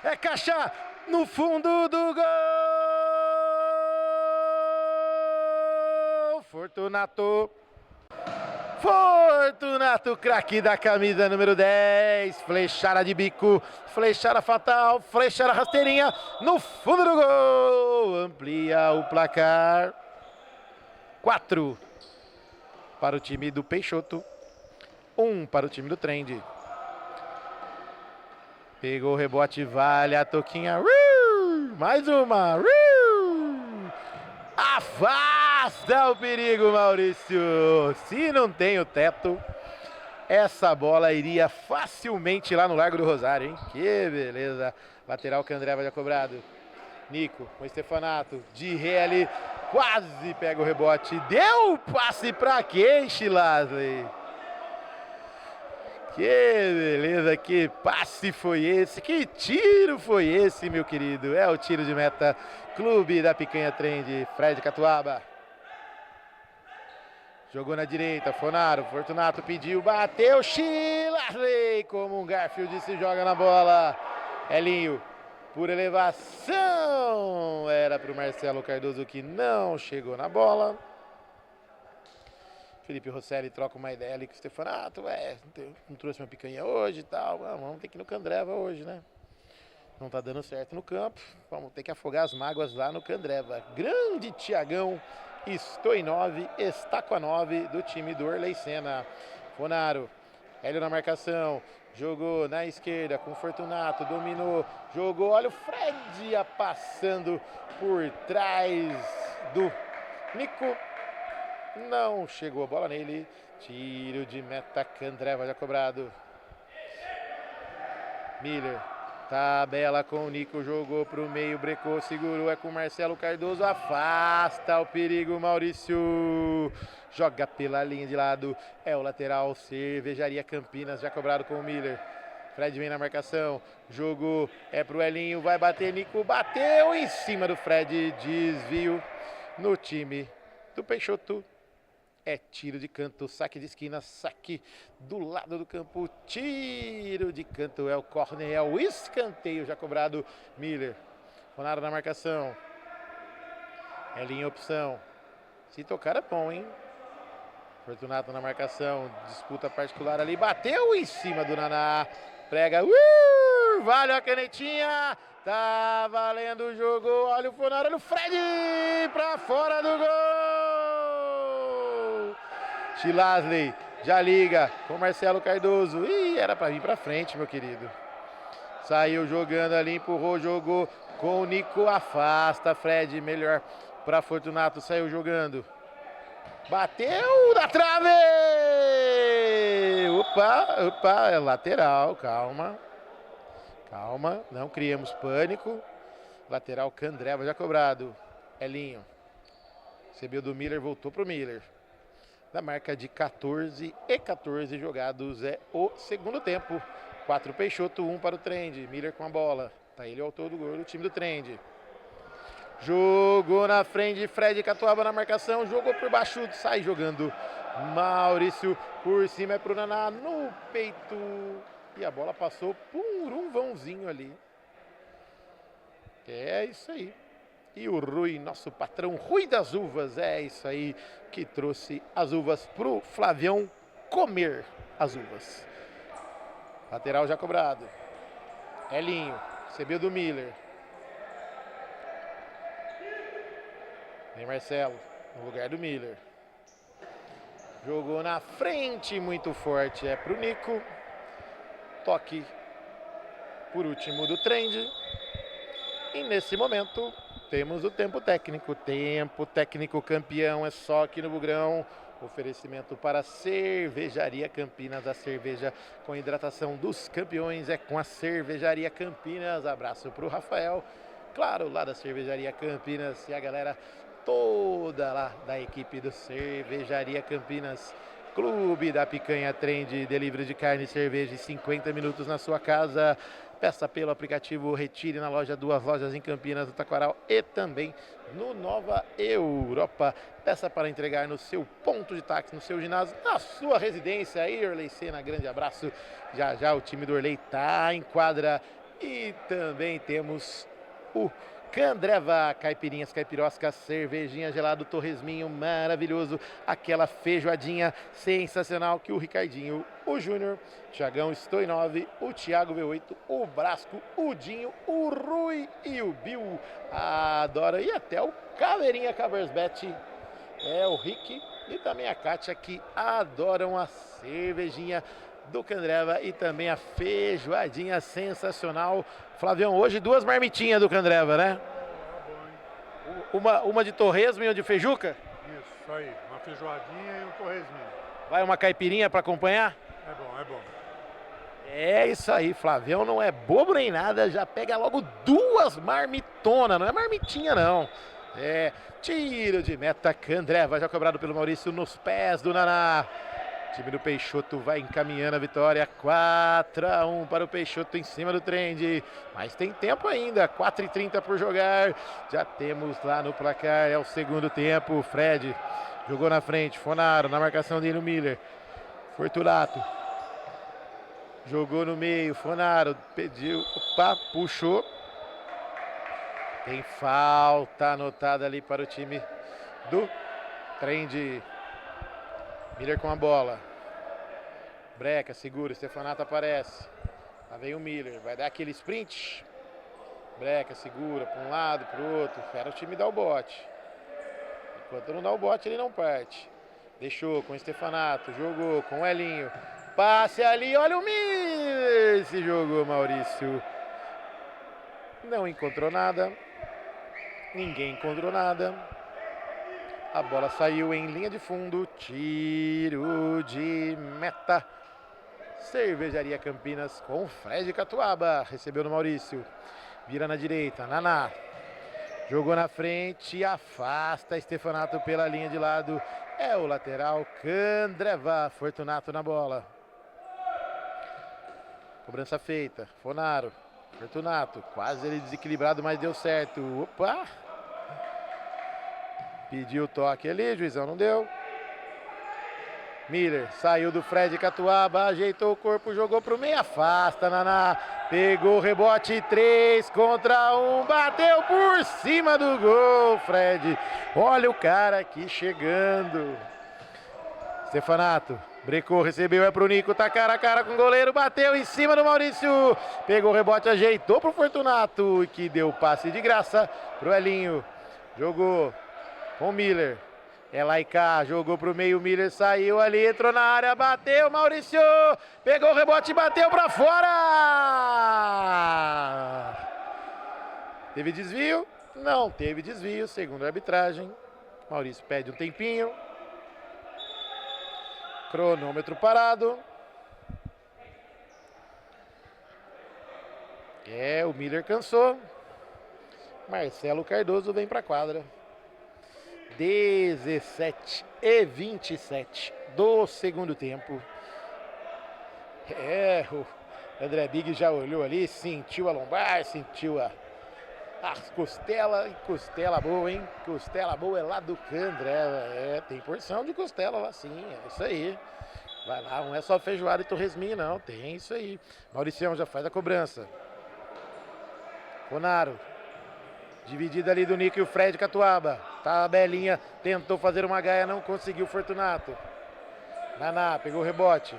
É caixa no fundo do gol! Fortunato. Fortunato, craque da camisa número 10. Flechada de bico, flechada fatal, flechada rasteirinha no fundo do gol. Amplia o placar. 4 para o time do Peixoto. 1 para o time do Trend. Pegou o rebote, vale a toquinha. Mais uma. Afasta o perigo, Maurício. Se não tem o teto, essa bola iria facilmente lá no Largo do Rosário, hein? Que beleza. Lateral, Candreva já cobrado. Nico com o Stefanato. De ré ali, quase pega o rebote. Deu o passe pra quem, Shilasley? Que beleza, que passe foi esse, que tiro foi esse, meu querido? É o tiro de meta, Clube da Picanha Trend, Fred Catuaba. Jogou na direita, Fonaro, Fortunato pediu, bateu, Shilasley, como um Garfield se joga na bola. Elinho, por elevação, era para o Marcelo Cardoso que não chegou na bola. Felipe Rosselli troca uma ideia ali com o Stefanato, não trouxe uma picanha hoje e tal, vamos ter que ir no Candreva hoje, né? Não tá dando certo no campo, vamos ter que afogar as mágoas lá no Candreva. Grande Tiagão, Stoinov, está com a 9 do time do Orley Senna. Fonaro, Hélio na marcação, jogou na esquerda com o Fortunato, dominou, jogou, olha o Fred passando por trás do Nico. Não chegou a bola nele. Tiro de meta, Candreva já cobrado. Miller, tabela com o Nico, jogou pro meio, brecou, segurou, é com o Marcelo Cardoso, afasta o perigo, Maurício. Joga pela linha de lado, é o lateral, Cervejaria Campinas, já cobrado com o Miller. Fred vem na marcação, jogou, é pro Elinho, vai bater, Nico bateu em cima do Fred, desvio no time do Peixoto. É tiro de canto, saque de esquina, saque do lado do campo, tiro de canto, é o corner, é o escanteio já cobrado, Miller. Fonaro na marcação, Elinho opção, se tocar é bom, hein? Fortunato na marcação, disputa particular ali, bateu em cima do Naná, prega, vale a canetinha, tá valendo o jogo, olha o Fonaro, olha o Fred pra fora do gol! Shilasley já liga com Marcelo Cardoso. Era para vir para frente, meu querido. Saiu jogando ali, empurrou, jogou com o Nico. Afasta, Fred, melhor para Fortunato. Saiu jogando. Bateu na trave! Opa, é lateral, calma. Calma, não criamos pânico. Lateral, Candreva já cobrado. Elinho. Recebeu do Miller, voltou pro Miller. da marca de 14 jogados. É o segundo tempo. 4 Peixoto, 1 para o Trend. Miller com a bola. Tá ele ao todo gol do time do Trend. Jogou na frente, Fred Catuaba na marcação, jogou por baixo, sai jogando. Maurício por cima, é pro Naná no peito. E a bola passou por um vãozinho ali. É isso aí. E o Rui, nosso patrão Rui das Uvas, é isso aí que trouxe as uvas pro Flavião comer as uvas. Lateral já cobrado. Elinho, recebeu do Miller. Vem Marcelo, no lugar do Miller. Jogou na frente, muito forte, é pro Nico. Toque por último do Trend. E nesse momento temos o tempo técnico. Tempo técnico campeão, é só aqui no Bugrão. Oferecimento para Cervejaria Campinas, a cerveja com hidratação dos campeões é com a Cervejaria Campinas. Abraço pro Rafael, claro, lá da Cervejaria Campinas, e a galera toda lá da equipe do Cervejaria Campinas. Clube da Picanha Trend, delivery de carne e cerveja em 50 minutos na sua casa. Peça pelo aplicativo, retire na loja, 2 lojas em Campinas, no Taquaral e também no Nova Europa. Peça para entregar no seu ponto de táxi, no seu ginásio, na sua residência. Aí, Orley Sena, grande abraço. Já já o time do Orley tá em quadra. E também temos o Candreva, caipirinhas, caipiroscas, cervejinha gelado, torresminho maravilhoso, aquela feijoadinha sensacional que o Ricardinho, o Júnior, Thiagão Stoinov, o Thiago V8, o Brasco, o Dinho, o Rui e o Bill adoram, e até o Caveirinha Cabersbet, o Rick e também a Kátia, que adoram a cervejinha do Candreva e também a feijoadinha sensacional. Flavião, hoje 2 marmitinhas do Candreva, né? Uma de torresmo e uma de feijuca? Isso aí, uma feijoadinha e um torresminho. Vai uma caipirinha para acompanhar? É bom, é bom. É isso aí, Flavião não é bobo nem nada, já pega logo 2 marmitonas, não é marmitinha não. Tiro de meta, Candreva, já cobrado pelo Maurício nos pés do Naná. O time do Peixoto vai encaminhando a vitória, 4-1 para o Peixoto em cima do Trend, mas tem tempo ainda, 4h30 por jogar, já temos lá no placar, é o segundo tempo. Fred jogou na frente, Fonaro na marcação dele, o Miller, Fortunato jogou no meio, Fonaro pediu, puxou, tem falta anotada ali para o time do Trend. Miller com a bola. Breca, segura, Stefanato aparece. Lá vem o Miller, vai dar aquele sprint. Breca, segura, para um lado, para o outro. Espera o time dar o bote. Enquanto não dá o bote, ele não parte. Deixou com o Stefanato, jogou com o Elinho. Passe ali, olha o Miller. Se jogou, Maurício. Não encontrou nada. Ninguém encontrou nada. A bola saiu em linha de fundo, tiro de meta. Cervejaria Campinas com Fred Catuaba, recebeu no Maurício, vira na direita, Naná, jogou na frente, afasta Stefanato pela linha de lado, é o lateral Candreva, Fortunato na bola. Cobrança feita, Fonaro, Fortunato, quase ele desequilibrado, mas deu certo, opa! Pediu o toque ali, juizão não deu. Miller saiu do Fred Catuaba, ajeitou o corpo, jogou pro meio, afasta, Naná. Pegou o rebote, 3 contra 1, bateu por cima do gol, Fred. Olha o cara aqui chegando. Stefanato, brecou, recebeu, é pro Nico, tá cara a cara com o goleiro, bateu em cima do Maurício. Pegou o rebote, ajeitou pro Fortunato, que deu passe de graça pro Elinho. Jogou com o Miller, é lá e cá, jogou pro meio, o Miller saiu ali, entrou na área, bateu, Maurício, pegou o rebote e bateu pra fora! Teve desvio? Não teve desvio, segundo a arbitragem. Maurício pede um tempinho. Cronômetro parado. O Miller cansou. Marcelo Cardoso vem pra quadra. 17:27 do segundo tempo. O André Big já olhou ali, sentiu a lombar, sentiu as costelas. Costela boa, hein? Costela boa é lá do Candreva. Tem porção de costela lá sim, é isso aí. Vai lá, não é só feijoada e torresminho não, tem isso aí. Mauricião já faz a cobrança. Fonaro. Dividida ali do Nico e o Fred Catuaba. Tabelinha, tentou fazer uma gaia, não conseguiu. Fortunato. Naná, pegou o rebote.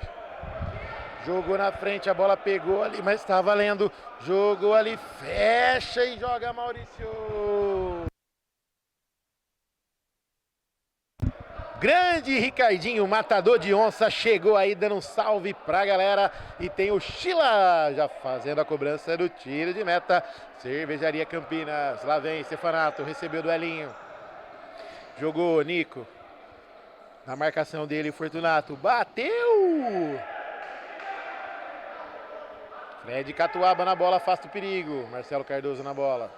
Jogou na frente, a bola pegou ali, mas está valendo. Jogou ali, fecha e joga Maurício. Grande Ricardinho, matador de onça, chegou aí dando um salve pra galera. E tem o Sheila já fazendo a cobrança do tiro de meta. Cervejaria Campinas, lá vem Stefanato, recebeu o duelinho. Jogou Nico. Na marcação dele, Fortunato, bateu! Fred Catuaba na bola, afasta o perigo. Marcelo Cardoso na bola.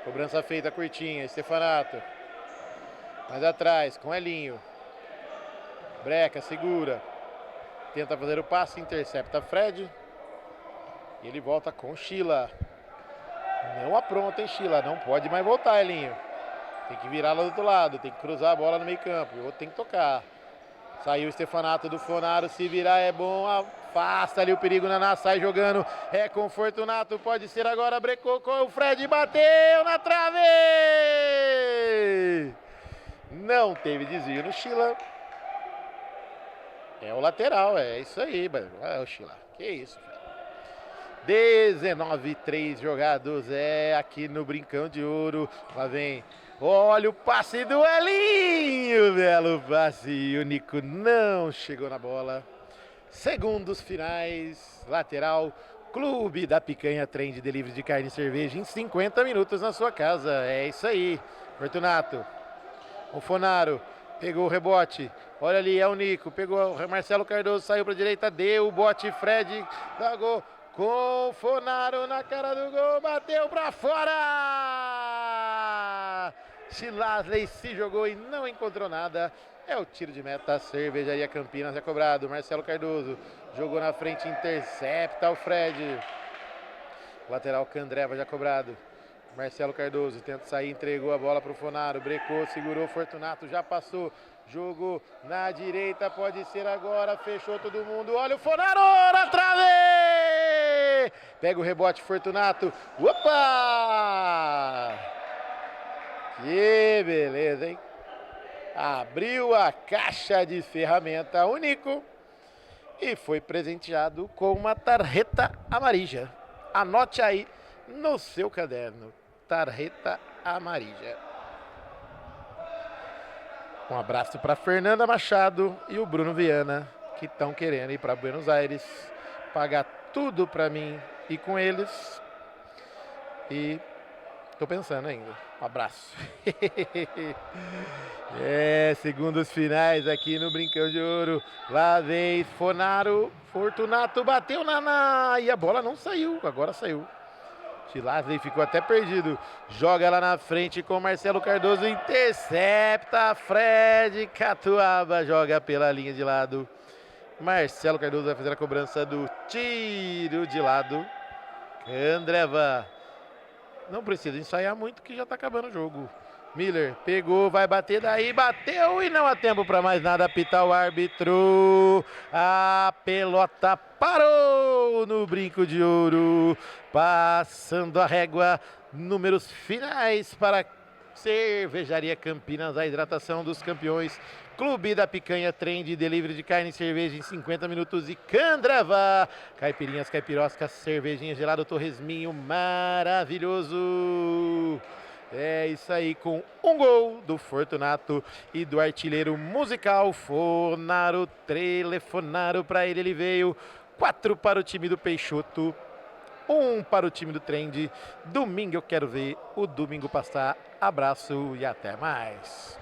Cobrança feita curtinha, Stefanato. Mais atrás, com Elinho. Breca, segura. Tenta fazer o passe, intercepta Fred. E ele volta com Sheila. Não apronta, hein, Sheila. Não pode mais voltar, Elinho. Tem que virar lá do outro lado, tem que cruzar a bola no meio campo. O outro tem que tocar. Saiu o Stefanato do Fonaro, se virar é bom, afasta ali o perigo, Naná sai jogando, é com o Fortunato, pode ser agora, brecou com o Fred, bateu na trave! Não teve desvio no Sheila. É o lateral, é isso aí, é o Sheila, que isso, Fred. 19-3 jogados, aqui no Brincão de Ouro, lá vem... Olha o passe do Elinho, belo passe, o Nico não chegou na bola. Segundos finais, lateral, Clube da Picanha, trem de delivery de carne e cerveja em 50 minutos na sua casa, é isso aí. Fortunato, o Fonaro, pegou o rebote, olha ali, é o Nico, pegou o Marcelo Cardoso, saiu para a direita, deu o bote, Fred, dá gol. Com o Fonaro na cara do gol, bateu para fora! Chilasley se jogou e não encontrou nada. É o tiro de meta, Cervejaria Campinas é cobrado. Marcelo Cardoso jogou na frente, intercepta o Fred. Lateral Candreva já cobrado. Marcelo Cardoso tenta sair, entregou a bola para o Fonaro, brecou, segurou, Fortunato já passou. Jogou na direita, pode ser agora, fechou todo mundo. Olha o Fonaro na trave! Pega o rebote, Fortunato. Opa! Que beleza, hein? Abriu a caixa de ferramenta único e foi presenteado com uma tarjeta amarilla. Anote aí no seu caderno, tarjeta amarilla. Um abraço para Fernanda Machado e o Bruno Viana, que estão querendo ir para Buenos Aires, pagar tudo para mim e com eles. E tô pensando ainda. Um abraço. Segundos finais aqui no Brincão de Ouro. Lá vem Fonaro. Fortunato bateu e a bola não saiu. Agora saiu. Chilasley ficou até perdido. Joga lá na frente com Marcelo Cardoso. Intercepta Fred Catuaba. Joga pela linha de lado. Marcelo Cardoso vai fazer a cobrança do tiro de lado. Candreva. Não precisa ensaiar muito que já tá acabando o jogo. Miller pegou, vai bater daí, bateu e não há tempo para mais nada, apitar o árbitro. A pelota parou no Brinco de Ouro, passando a régua, números finais para Cervejaria Campinas, a hidratação dos campeões. Clube da Picanha, trem de delivery de carne e cerveja em 50 minutos e Candreva. Caipirinhas, caipiroscas, cervejinha gelada, torresminho maravilhoso. É isso aí, com um gol do Fortunato e do artilheiro musical Fonaro. Telefonaram para ele, ele veio. 4 para o time do Peixoto, 1 para o time do Trend. Domingo eu quero ver o domingo passar. Abraço e até mais.